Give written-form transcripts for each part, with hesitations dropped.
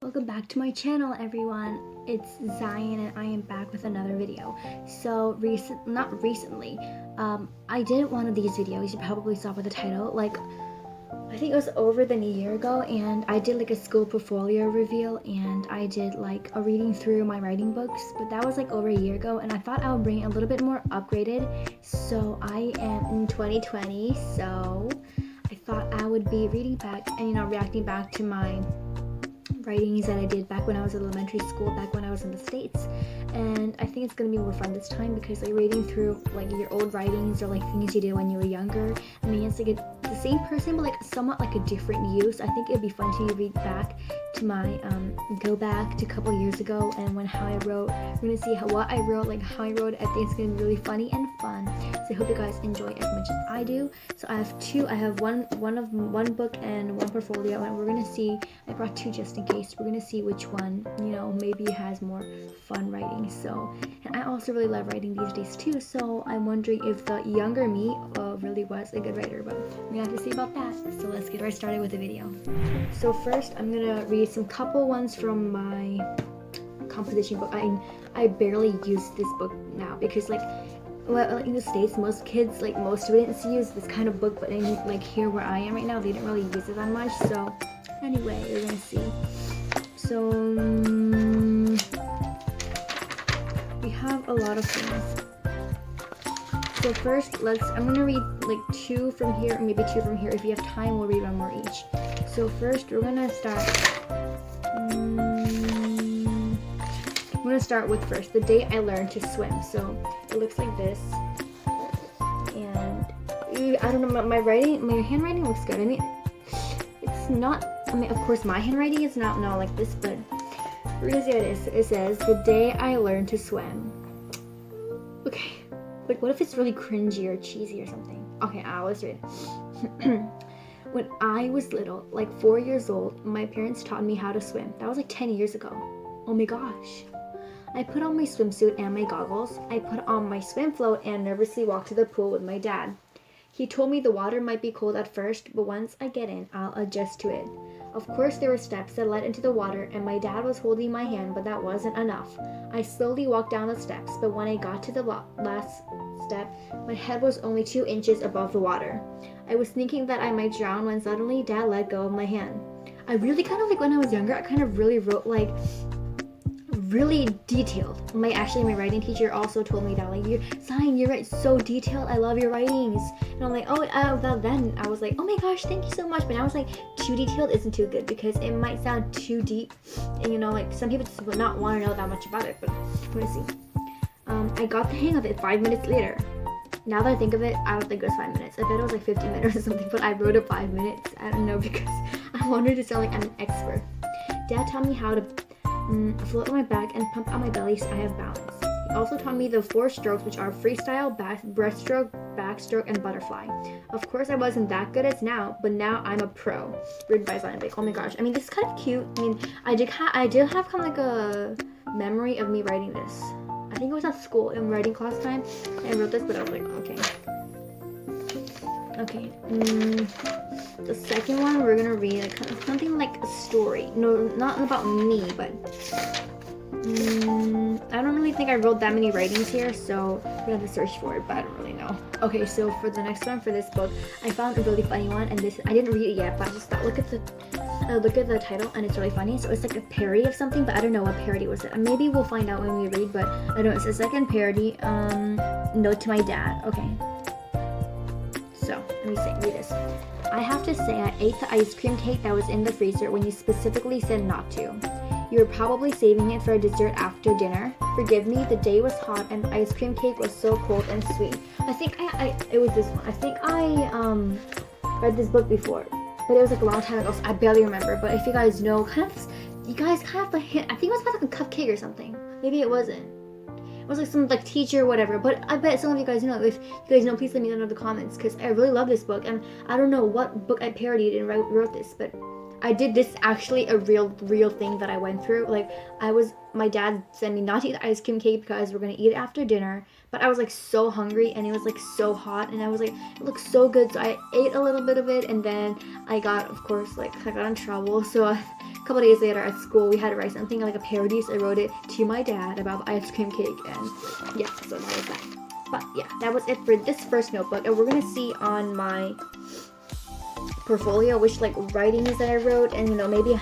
Welcome back to my channel, everyone. It's Zion and I am back with another video. So not recently, I did one of these videos. You probably saw by the title. I think it was over than a year ago, and I did like a school portfolio reveal, and I did like a reading through my writing books, but that was like over a year ago, and I thought I would bring it a little bit more upgraded. So I am in 2020, so I thought I would be reading back and reacting back to my writings that I did back when I was in elementary school, back when I was in the States. And I think it's gonna be more fun this time because like reading through like your old writings or like things you did when you were younger. I mean, it's like the same person but like somewhat like a different use. I think it'd be fun to read back to my go back to a couple years ago and how I wrote. We're gonna see what I wrote, like how I wrote. I think it's gonna be really funny and fun. So I hope you guys enjoy as much as I do. So I have one book and one portfolio, and we're gonna see. I brought two just in case. We're gonna see which one maybe has more fun writing. So, and I also really love writing these days too. So I'm wondering if the younger me really was a good writer, but we're gonna have to see about that. So let's get right started with the video. So first, I'm gonna read some couple ones from my composition book. I barely use this book now because in the States, most kids, like most students, use this kind of book, but in like here where I am right now, they didn't really use it that much. So anyway, we're gonna see. So we have a lot of things. So first, I'm gonna read like two from here, maybe two from here. If you have time, we'll read one more each. So first, we're gonna start. I'm gonna start with first the day I learned to swim. So it looks like this, and I don't know, my handwriting looks good. I mean, it's not. I mean, of course, my handwriting is not like this, but we're gonna see what it is. It says the day I learned to swim. Okay, like what if it's really cringy or cheesy or something? Okay, let's read. When I was little, like 4 years old, my parents taught me how to swim. That was like 10 years ago. Oh my gosh. I put on my swimsuit and my goggles. I put on my swim float and nervously walked to the pool with my dad. He told me the water might be cold at first, but once I get in, I'll adjust to it. Of course, there were steps that led into the water, and my dad was holding my hand, but that wasn't enough. I slowly walked down the steps, but when I got to the last step, my head was only 2 inches above the water. I was thinking that I might drown when suddenly Dad let go of my hand. I really kind of like when I was younger, I kind of really wrote like really detailed. My writing teacher also told me that you write so detailed. I love your writings. And I'm like, then I was like, oh my gosh, thank you so much. But now it's like too detailed isn't too good because it might sound too deep, and like some people just would not want to know that much about it. But we're gonna see. I got the hang of it 5 minutes later. Now that I think of it, I don't think it was 5 minutes. I bet it was like 15 minutes or something, but I wrote it 5 minutes. I don't know because I wanted to sound like I'm an expert. Dad taught me how to float on my back and pump out my belly so I have balance. He also taught me the 4 strokes, which are freestyle, breaststroke, backstroke, and butterfly. Of course, I wasn't that good as now, but now I'm a pro. Written by Zion Blake. Oh my gosh! I mean, this is kind of cute. I mean, I did have kind of like a memory of me writing this. I think it was at school in writing class time. I wrote this, but I was like, okay. The second one we're gonna read like something like a story. No, not about me, but I don't really think I wrote that many writings here, so we're gonna have to search for it, but I don't really know. Okay, so for the next one for this book, I found a really funny one, and I didn't read it yet, but I just thought look at the title, and it's really funny. So it's like a parody of something, but I don't know what parody was it. Maybe we'll find out when we read, but I don't know. It's a second parody. Note to my dad. Okay. So let me read this. I have to say I ate the ice cream cake that was in the freezer when you specifically said not to. You were probably saving it for a dessert after dinner. Forgive me, the day was hot and the ice cream cake was so cold and sweet. I think it was this one. I think I read this book before, but it was like a long time ago, so I barely remember. But if you guys know, you guys have a hint. I think it was about like a cupcake or something. Maybe it wasn't. It was like some like teacher or whatever, but I bet some of you guys know. If you guys know, please let me know in the comments because I really love this book, and I don't know what book I parodied and wrote this, but I did this actually a real thing that I went through. My dad said me not to eat the ice cream cake because we're gonna eat it after dinner, but I was like so hungry and it was like so hot and I was like, it looks so good, so I ate a little bit of it, and then I got in trouble, so couple days later at school, we had to write something like a parody, so I wrote it to my dad about the ice cream cake, and yeah, so that was that. But yeah, that was it for this first notebook, and we're gonna see on my portfolio which like writings that I wrote, and you know, maybe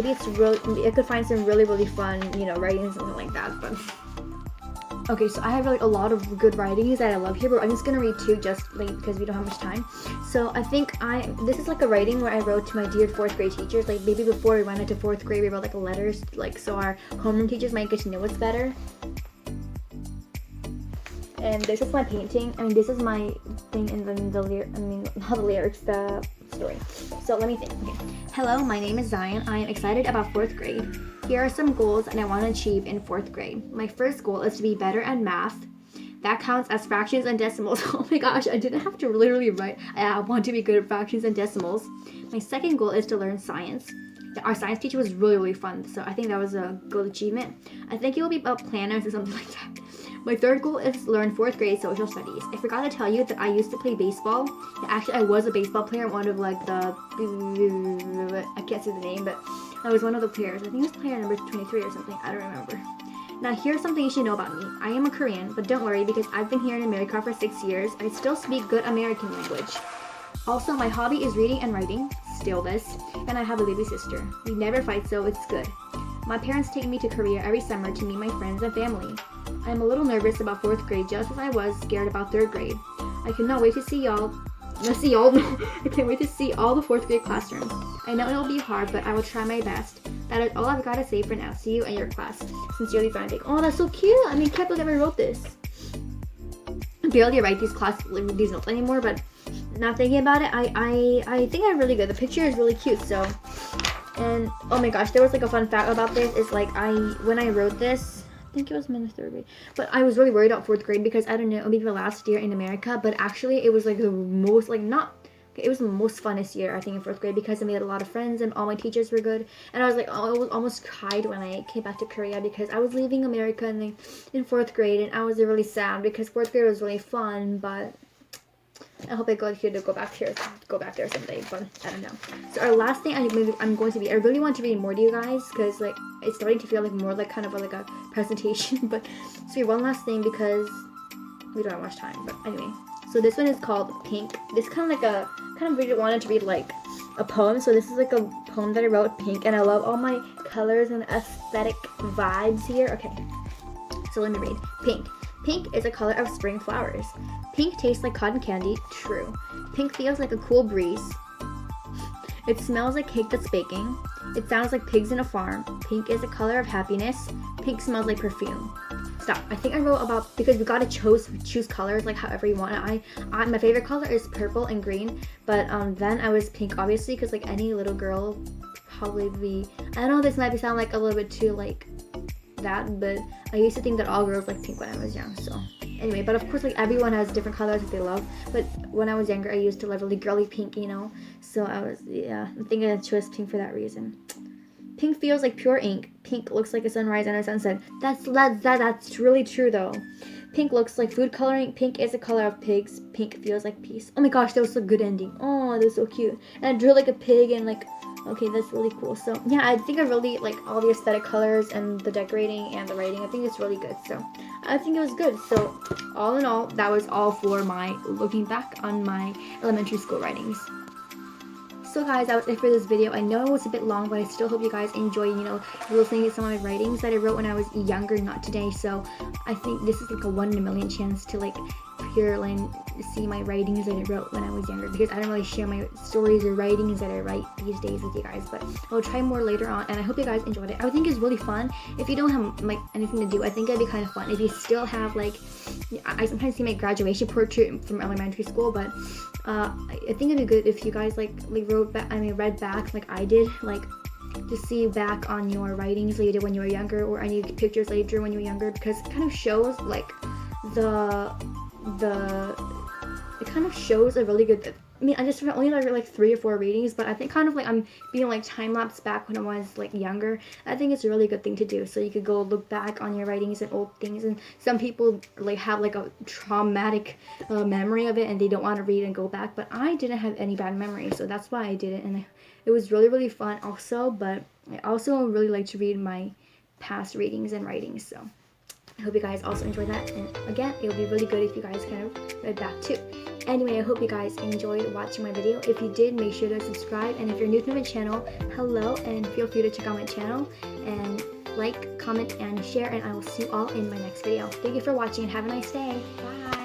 it's really, I could find some really fun, you know, writings, something like that. But okay, so I have like a lot of good writings that I love here, but I'm just gonna read two just like because we don't have much time. So I think this is like a writing where I wrote to my dear 4th grade teachers. Like maybe before we went into 4th grade, we wrote like letters, like so our homeroom teachers might get to know us better. And this is my painting. I mean, this is my thing, and then not the lyrics, the story. So let me think. Okay. Hello, my name is Zion. I am excited about 4th grade. Here are some goals that I want to achieve in 4th grade. My first goal is to be better at math. That counts as fractions and decimals. Oh my gosh, I didn't have to literally write, I want to be good at fractions and decimals. My second goal is to learn science. Our science teacher was really fun, so I think that was a good achievement. I think it will be about planners or something like that. My third goal is to learn 4th grade social studies. I forgot to tell you that I used to play baseball. Actually, I was a baseball player, one of like the, I can't say the name, but I was one of the players. I think it was player number 23 or something, I don't remember. Now here's something you should know about me. I am a Korean, but don't worry because I've been here in America for 6 years. I still speak good American language. Also, my hobby is reading and writing, still this, and I have a baby sister. We never fight, so it's good. My parents take me to Korea every summer to meet my friends and family. I'm a little nervous about 4th grade just as I was scared about 3rd grade. I cannot wait to see y'all. I can't wait to see all the 4th grade classrooms. I know it'll be hard, but I will try my best. That is all I've got to say for now. See you in your class. Sincerely, Zion. Oh, that's so cute. I mean, can't believe I wrote this. I barely write these notes anymore, but now thinking about it, I think I'm really good. The picture is really cute, so. And oh my gosh, there was like a fun fact about this. Is like when I wrote this, I think it was in the 3rd grade, but I was really worried about 4th grade because I don't know, maybe the last year in America, but actually it was like the most it was the most funnest year I think in 4th grade because I made a lot of friends and all my teachers were good, and I was like, I almost cried when I came back to Korea because I was leaving America in 4th grade, and I was really sad because 4th grade was really fun, but I hope I go back there someday, but I don't know. So our last thing I really want to read more to you guys because like it's starting to feel like more like kind of like a presentation, but so one last thing because we don't have much time, but anyway. So this one is called Pink. This kind of really wanted to read like a poem, so this is like a poem that I wrote, Pink, and I love all my colors and aesthetic vibes here. Okay, so let me read. Pink. Pink is a color of spring flowers. Pink tastes like cotton candy. True. Pink feels like a cool breeze. It smells like cake that's baking. It sounds like pigs in a farm. Pink is a color of happiness. Pink smells like perfume. Stop. I think I wrote about, because we gotta choose colors like however you want. My favorite color is purple and green, but then I was pink obviously because like any little girl probably be. I don't know. This might sound like a little bit too like that, but I used to think that all girls liked pink when I was young. So anyway, but of course like everyone has different colors that they love, but when I was younger I used to love really girly pink, you know, so I think I chose pink for that reason. Pink feels like pure ink. Pink looks like a sunrise and a sunset. That's really true though. Pink looks like food coloring. Pink is the color of pigs. Pink feels like peace. Oh my gosh, that was a good ending. Oh, that was so cute. And I drew like a pig and like, okay, that's really cool. So yeah, I think I really like all the aesthetic colors and the decorating and the writing. I think it's really good. So I think it was good. So all in all, that was all for my looking back on my elementary school writings. So guys, that was it for this video. I know it was a bit long, but I still hope you guys enjoy, you know, listening to some of my writings that I wrote when I was younger, not today. So I think this is like a 1 in a million chance to like hear and see my writings that I wrote when I was younger, because I don't really share my stories or writings that I write these days with you guys, but I'll try more later on, and I hope you guys enjoyed it. I think it's really fun. If you don't have like anything to do, I think it'd be kind of fun. If you still have like, I sometimes see my graduation portrait from elementary school, but I think it'd be good if you guys like read back like I did, like to see back on your writings that you did when you were younger, or any pictures that you drew when you were younger, because it kind of shows like it kind of shows a really good mean, I just only like 3 or 4 readings, but I think kind of like I'm being like time lapse back when I was like younger. I think it's a really good thing to do. So you could go look back on your writings and old things. And some people like have like a traumatic memory of it, and they don't want to read and go back. But I didn't have any bad memories, so that's why I did it, and it was really really fun also. But I also really like to read my past readings and writings. So I hope you guys also enjoyed that. And again, it would be really good if you guys kind of read back too. Anyway, I hope you guys enjoyed watching my video. If you did, make sure to subscribe. And if you're new to my channel, hello, and feel free to check out my channel and like, comment, and share. And I will see you all in my next video. Thank you for watching and have a nice day. Bye.